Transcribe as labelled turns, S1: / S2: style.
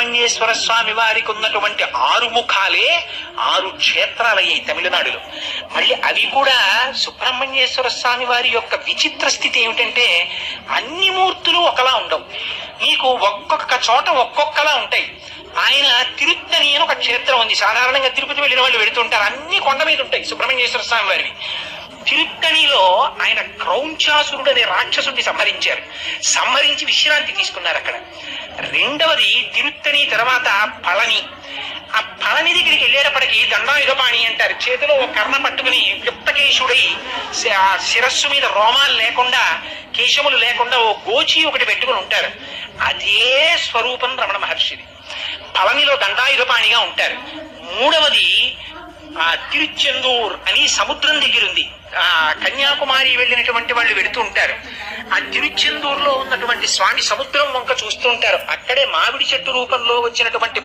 S1: సుబ్రహ్మణ్యేశ్వర స్వామి వారికి ఉన్నటువంటి 6 ముఖాలే 6 క్షేత్రాలయ్యాయి తమిళనాడులో. మళ్ళీ అవి కూడా సుబ్రహ్మణ్యేశ్వర స్వామి వారి యొక్క విచిత్ర స్థితి ఏమిటంటే అన్ని మూర్తులు ఒకలా ఉండవు, మీకు ఒక్కొక్క చోట ఒక్కొక్కలా ఉంటాయి. ఆయన తిరుత్తని అని ఒక క్షేత్రం ఉంది, సాధారణంగా తిరుపతి వెళ్ళిన వాళ్ళు వెళుతుంటారు, అన్ని కొండ మీద ఉంటాయి సుబ్రహ్మణ్యేశ్వర స్వామి వారివి. తిరుత్తనిలో ఆయన క్రౌంచాసురుడు అనే రాక్షసుడిని సంహరించి విశ్రాంతి తీసుకున్నారు అక్కడ. రెండవది తిరుత్తని తర్వాత పళని. ఆ పళని దగ్గరికి వెళ్ళేటప్పటికి దండాయుధపాణి అంటారు, చేతిలో ఒక కర్ణ పట్టుకుని యుక్తకేశుడై శిరస్సు మీద రోమాలు లేకుండా కేశములు లేకుండా ఓ గోచి ఒకటి పెట్టుకుని ఉంటారు. అదే స్వరూపం రమణ మహర్షిది. పళనిలో దండాయుధపాణిగా ఉంటారు. మూడవది తిరుచెందూర్ అని సముద్రం దగ్గర ఉంది, కన్యాకుమారి వెళ్ళినటువంటి వాళ్ళు వెళుతూ ఉంటారు. ఆ తిరుచెందూరులో ఉన్నటువంటి స్వామి సముద్రం వంక చూస్తూ ఉంటారు. అక్కడే మామిడి చెట్టు రూపంలో వచ్చినటువంటి